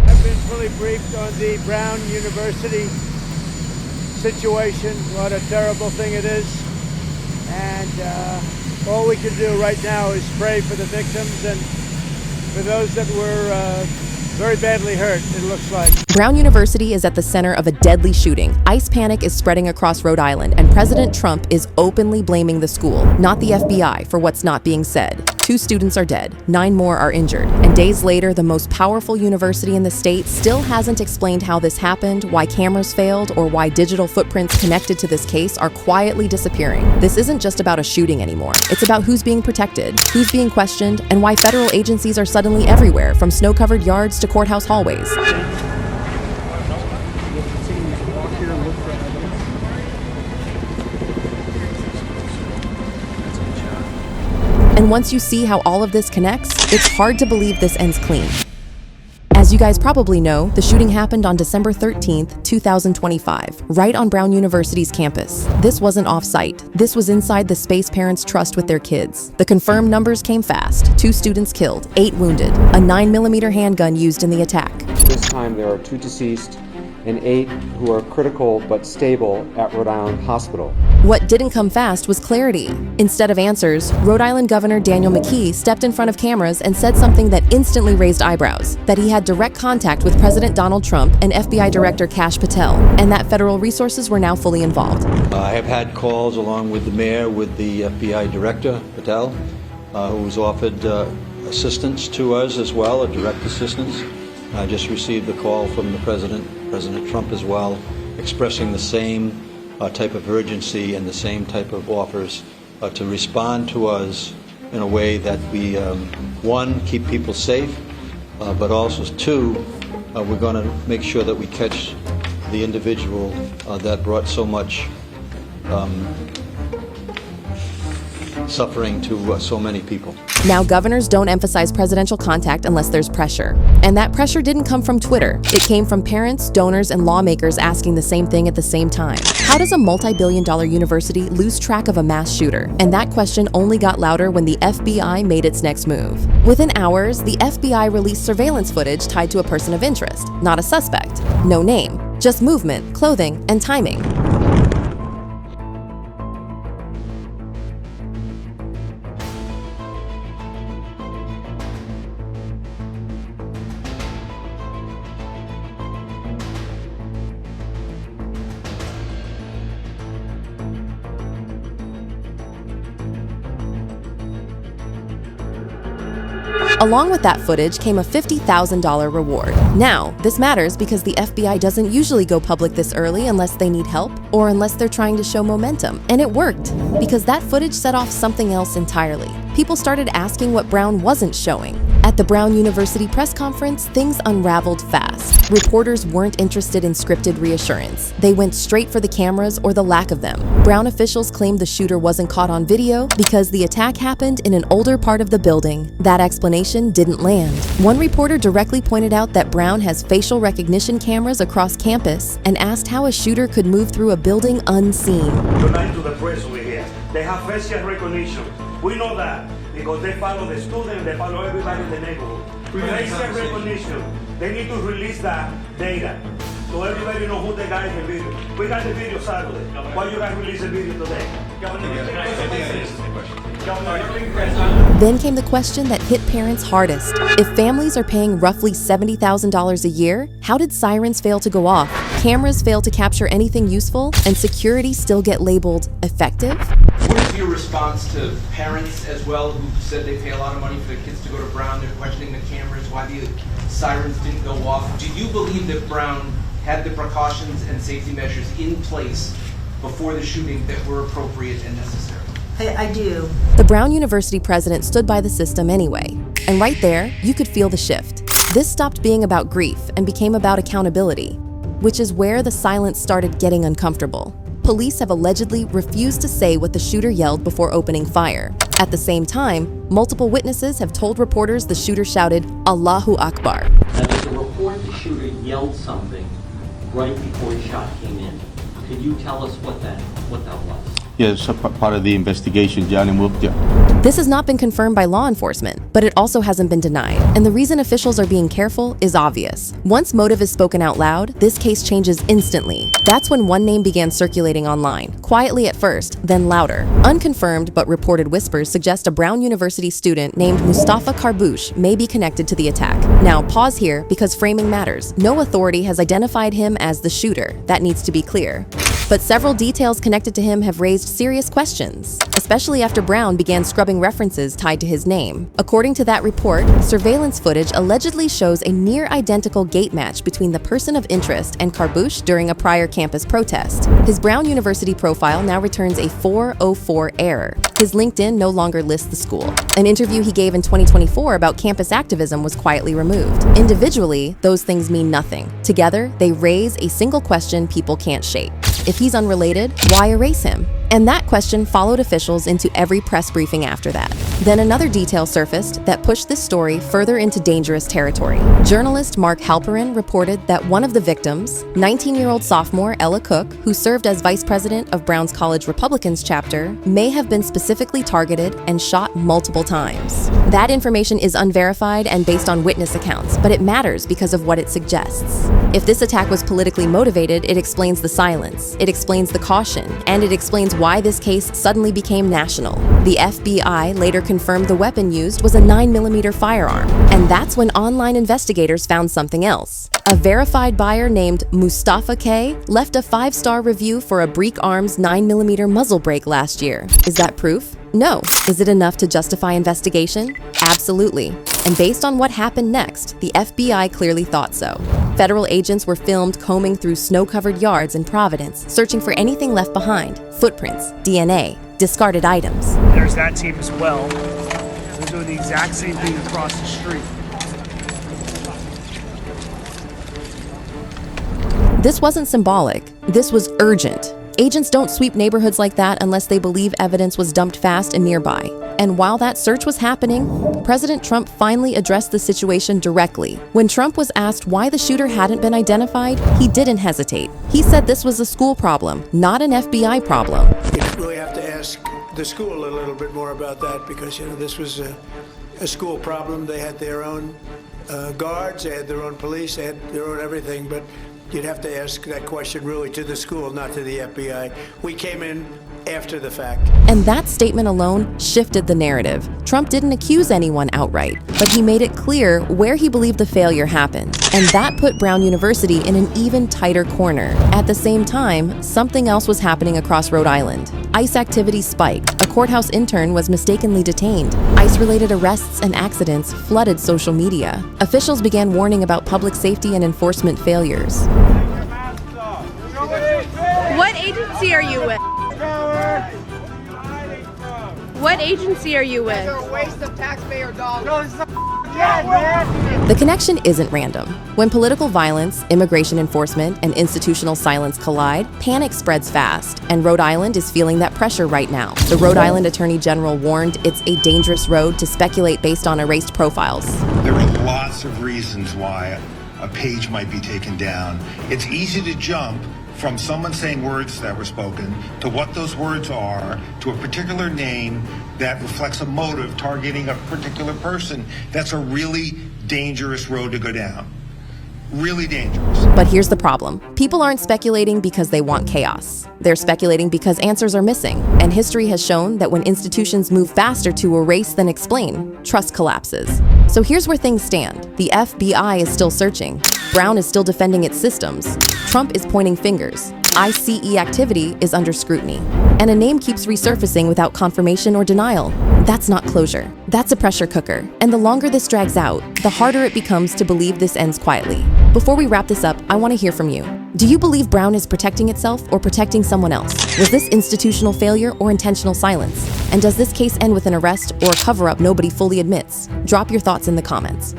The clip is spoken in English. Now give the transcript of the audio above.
I've been fully briefed on the Brown University situation, what a terrible thing it is, and all we can do right now is pray for the victims and for those that were very badly hurt, it looks like. Brown University is at the center of a deadly shooting. Ice panic is spreading across Rhode Island, and President Trump is openly blaming the school, not the FBI, for what's not being said. 2 students are dead, 9 more are injured, and days later, the most powerful university in the state still hasn't explained how this happened, why cameras failed, or why digital footprints connected to this case are quietly disappearing. This isn't just about a shooting anymore. It's about who's being protected, who's being questioned, and why federal agencies are suddenly everywhere, from snow-covered yards to courthouse hallways. And once you see how all of this connects, it's hard to believe this ends clean. As you guys probably know, the shooting happened on December 13th, 2025, right on Brown University's campus. This wasn't off-site. This was inside the space parents trust with their kids. The confirmed numbers came fast. 2 students killed, 8 wounded, a 9mm handgun used in the attack. This time there are 2 deceased and 8 who are critical but stable at Rhode Island Hospital. What didn't come fast was clarity. Instead of answers, Rhode Island Governor Daniel McKee stepped in front of cameras and said something that instantly raised eyebrows, that he had direct contact with President Donald Trump and FBI Director Kash Patel, and that federal resources were now fully involved. I have had calls along with the mayor, with the FBI Director Patel, who's offered assistance to us as well, a direct assistance. I just received the call from the President Trump as well, expressing the same type of urgency and the same type of offers to respond to us in a way that we, 1, keep people safe, but also 2, we're going to make sure that we catch the individual that brought so much suffering to so many people. Now, governors don't emphasize presidential contact unless there's pressure. And that pressure didn't come from Twitter. It came from parents, donors, and lawmakers asking the same thing at the same time. How does a multi-billion-dollar university lose track of a mass shooter? And that question only got louder when the FBI made its next move. Within hours, the FBI released surveillance footage tied to a person of interest, not a suspect. No name, just movement, clothing, and timing. Along with that footage came a $50,000 reward. Now, this matters because the FBI doesn't usually go public this early unless they need help or unless they're trying to show momentum. And it worked, because that footage set off something else entirely. People started asking what Brown wasn't showing. At the Brown University press conference, things unraveled fast. Reporters weren't interested in scripted reassurance. They went straight for the cameras or the lack of them. Brown officials claimed the shooter wasn't caught on video because the attack happened in an older part of the building. That explanation didn't land. One reporter directly pointed out that Brown has facial recognition cameras across campus and asked how a shooter could move through a building unseen. You're lying to the press over here. They have facial recognition. We know that because they follow the students, they follow everybody in the neighborhood. Facial recognition. They need to release that data so everybody knows who the guy in the video. We got the video Saturday. Why you guys release the video today? Then came the question that hit parents hardest. If families are paying roughly $70,000 a year, how did sirens fail to go off, cameras fail to capture anything useful, and security still get labeled effective? What is your response to parents as well who said they pay a lot of money for their kids to go to Brown? They're questioning the cameras, why the sirens didn't go off. Do you believe that Brown had the precautions and safety measures in place before the shooting that were appropriate and necessary? I do. The Brown University president stood by the system anyway. And right there, you could feel the shift. This stopped being about grief and became about accountability, which is where the silence started getting uncomfortable. Police have allegedly refused to say what the shooter yelled before opening fire. At the same time, multiple witnesses have told reporters the shooter shouted, "Allahu Akbar." Now, there's a report the shooter yelled something right before the shot came in. Could you tell us what that was? Yeah, it's a part of the investigation, John, and This has not been confirmed by law enforcement, but it also hasn't been denied. And the reason officials are being careful is obvious. Once motive is spoken out loud, this case changes instantly. That's when one name began circulating online, quietly at first, then louder. Unconfirmed but reported whispers suggest a Brown University student named Mustafa Carbush may be connected to the attack. Now, pause here because framing matters. No authority has identified him as the shooter. That needs to be clear. But several details connected to him have raised serious questions, especially after Brown began scrubbing references tied to his name. According to that report, surveillance footage allegedly shows a near-identical gait match between the person of interest and Carbush during a prior campus protest. His Brown University profile now returns a 404 error. His LinkedIn no longer lists the school. An interview he gave in 2024 about campus activism was quietly removed. Individually, those things mean nothing. Together, they raise a single question people can't shake. If he's unrelated, why erase him? And that question followed officials into every press briefing after that. Then another detail surfaced that pushed this story further into dangerous territory. Journalist Mark Halperin reported that one of the victims, 19-year-old sophomore Ella Cook, who served as vice president of Brown's College Republicans chapter, may have been specifically targeted and shot multiple times. That information is unverified and based on witness accounts, but it matters because of what it suggests. If this attack was politically motivated, it explains the silence, it explains the caution, and it explains why this case suddenly became national. The FBI later confirmed the weapon used was a 9mm firearm, and that's when online investigators found something else. A verified buyer named Mustafa K left a 5-star review for a Breek Arms 9mm muzzle brake last year. Is that proof? No. Is it enough to justify investigation? Absolutely. And based on what happened next, the FBI clearly thought so. Federal agents were filmed combing through snow-covered yards in Providence, searching for anything left behind, footprints, DNA, discarded items. There's that team as well. They're doing the exact same thing across the street. This wasn't symbolic. This was urgent. Agents don't sweep neighborhoods like that unless they believe evidence was dumped fast and nearby. And while that search was happening, President Trump finally addressed the situation directly. When Trump was asked why the shooter hadn't been identified, he didn't hesitate. He said this was a school problem, not an FBI problem. You really have to ask the school a little bit more about that because, this was a school problem. They had their own guards, they had their own police, they had their own everything, but you'd have to ask that question really to the school, not to the FBI. We came in after the fact. And that statement alone shifted the narrative. Trump didn't accuse anyone outright, but he made it clear where he believed the failure happened. And that put Brown University in an even tighter corner. At the same time, something else was happening across Rhode Island. ICE activity spiked. A courthouse intern was mistakenly detained. ICE-related arrests and accidents flooded social media. Officials began warning about public safety and enforcement failures. What agency are you with? What agency are you with? They're a waste of taxpayer dollars. The connection isn't random. When political violence, immigration enforcement, and institutional silence collide, panic spreads fast, and Rhode Island is feeling that pressure right now. The Rhode Island Attorney General warned it's a dangerous road to speculate based on erased profiles. There are lots of reasons why a page might be taken down. It's easy to jump from someone saying words that were spoken to what those words are, to a particular name that reflects a motive targeting a particular person. That's a really dangerous road to go down. Really dangerous. But here's the problem. People aren't speculating because they want chaos. They're speculating because answers are missing. And history has shown that when institutions move faster to erase than explain, trust collapses. So here's where things stand. The FBI is still searching. Brown is still defending its systems. Trump is pointing fingers. ICE activity is under scrutiny. And a name keeps resurfacing without confirmation or denial. That's not closure. That's a pressure cooker. And the longer this drags out, the harder it becomes to believe this ends quietly. Before we wrap this up, I want to hear from you. Do you believe Brown is protecting itself or protecting someone else? Was this institutional failure or intentional silence? And does this case end with an arrest or a cover-up nobody fully admits? Drop your thoughts in the comments.